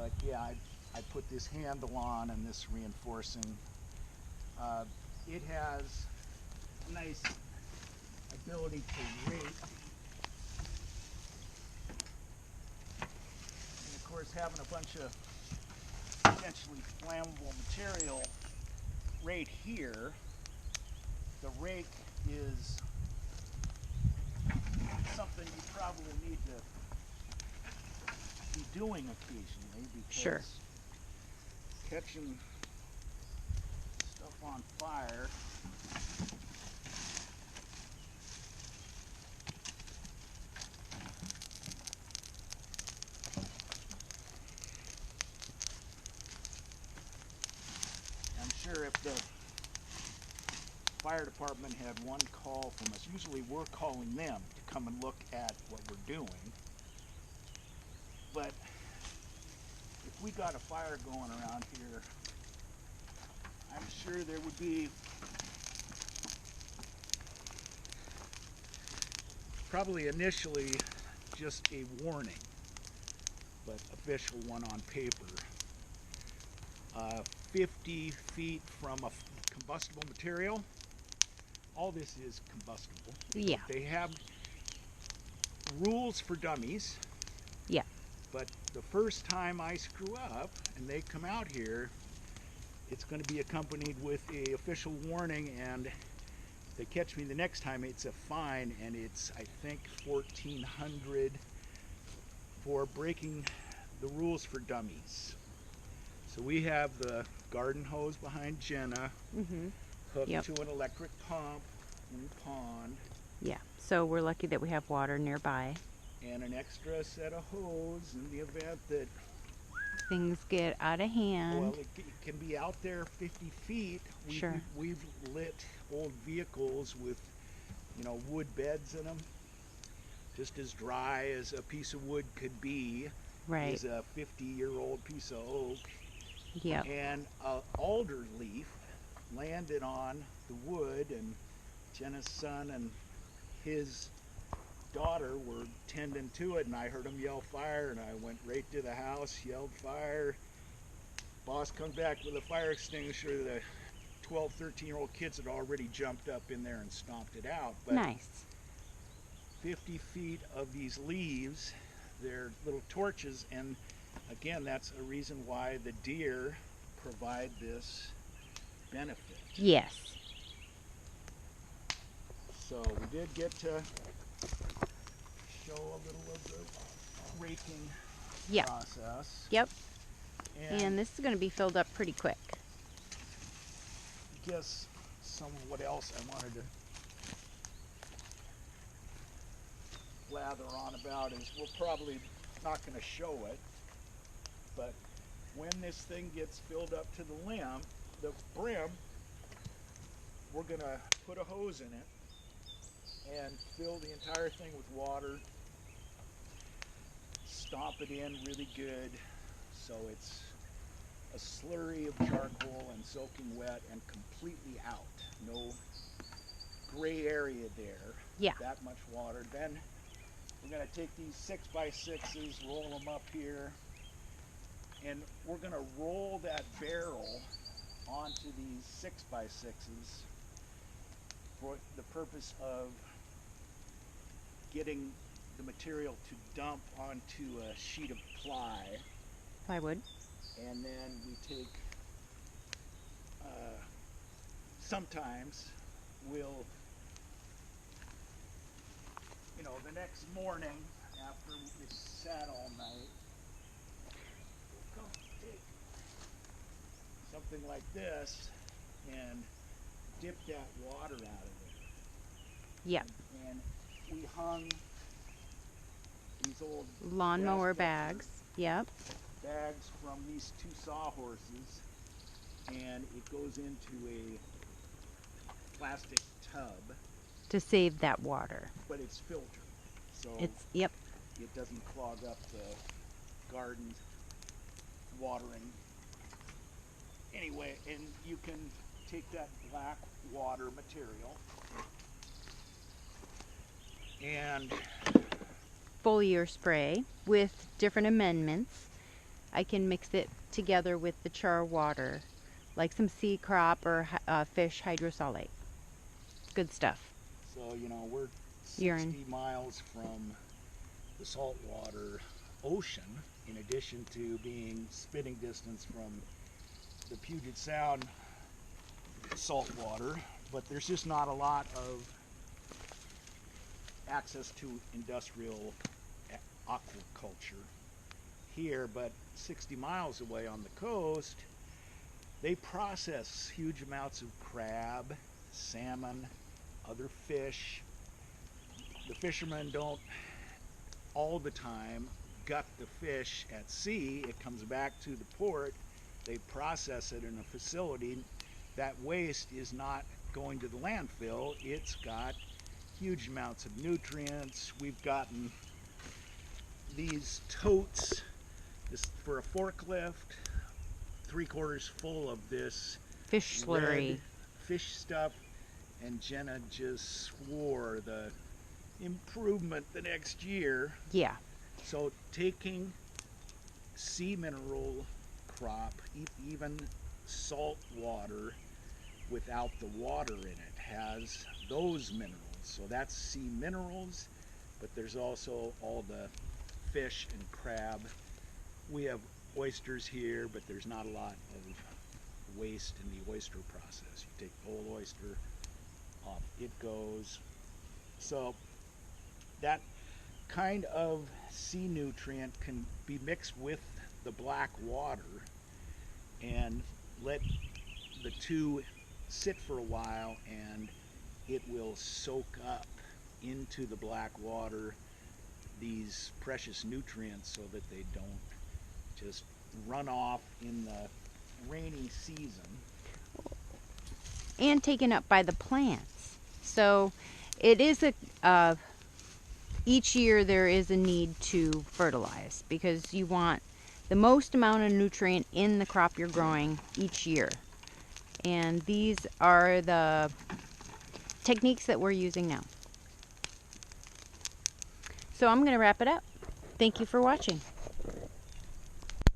But yeah, I put this handle on and this reinforcing. It has nice ability to rake. And of course, having a bunch of potentially flammable material right here, the rake is something you probably need to be doing occasionally, because Sure. catching stuff on fire I'm sure if the fire department had one call from us, usually we're calling them to come and look at what we're doing, but if we got a fire going around here, I'm sure there would be probably initially just a warning, but official one on paper. 50 feet from a combustible material. All this is combustible. Yeah. They have rules for dummies. Yeah. But the first time I screw up and they come out here, it's going to be accompanied with a official warning, and if they catch me the next time, it's a fine, and it's, I think, $1,400 for breaking the rules for dummies. So we have the garden hose behind Jenna, hooked Yep. to an electric pump in the pond, Yeah. So we're lucky that we have water nearby. and an extra set of hose in the event that, Things get out of hand. well, it can be out there 50 feet. Sure. We've lit old vehicles with, wood beds in them, just as dry as a piece of wood could be. Right. Is a 50-year-old piece of oak. Yep. And an alder leaf landed on the wood, and Jenna's son and his daughter were tending to it, and I heard them yell fire, and I went right to the house, yelled fire. Boss come back with a fire extinguisher. The 12, 13-year-old kids had already jumped up in there and stomped it out. But Nice. 50 feet of these leaves, they're little torches, and again, that's a reason why the deer provide this benefit. Yes. So we did get to show a little of the raking Yep. process. Yep. And And this is going to be filled up pretty quick. I guess some of what else I wanted to lather on about is, we're probably not going to show it, but when this thing gets filled up to the brim, we're going to put a hose in it and fill the entire thing with water, stomp it in really good so it's a slurry of charcoal and soaking wet and completely out. No gray area there. Yeah. That much water. Then we're going to take these 6x6s, roll them up here, and we're going to roll that barrel onto these 6x6s for the purpose of getting the material to dump onto a sheet of Plywood. and then we take, sometimes we'll, the next morning after it's sat all night, we'll come take something like this and dip that water out of there. Yep. And we hung these old Lawnmower grass bags. Yep. bags from these two sawhorses, and it goes into a plastic tub, To save that water. but it's filtered, so Yep. it doesn't clog up the garden watering. Anyway, and you can take that black water material and Foliar spray with different amendments. I can mix it together with the char water, like some sea crop or fish hydrosolate. Good stuff. So, we're Urine. 60 miles from the saltwater ocean, in addition to being spitting distance from the Puget Sound saltwater, but there's just not a lot of access to industrial aquaculture here. But 60 miles away on the coast, they process huge amounts of crab, salmon, other fish. The fishermen don't all the time gut the fish at sea. It comes back to the port. They process it in a facility. That waste is not going to the landfill. It's got huge amounts of nutrients. We've gotten these totes for a forklift, 3/4 full of this Fish red slurry. fish stuff, and Jenna just swore the improvement the next year. Yeah. So taking sea mineral crop, even salt water without the water in it, has those minerals. So that's sea minerals, but there's also all the fish and crab. We have oysters here, but there's not a lot of waste in the oyster process. You take the whole oyster, off it goes. So that kind of sea nutrient can be mixed with the black water and let the two sit for a while, and it will soak up into the black water these precious nutrients so that they don't just run off in the rainy season. And taken up by the plants. So it is each year there is a need to fertilize because you want the most amount of nutrient in the crop you're growing each year. And these are the techniques that we're using now. So I'm going to wrap it up. Thank you for watching.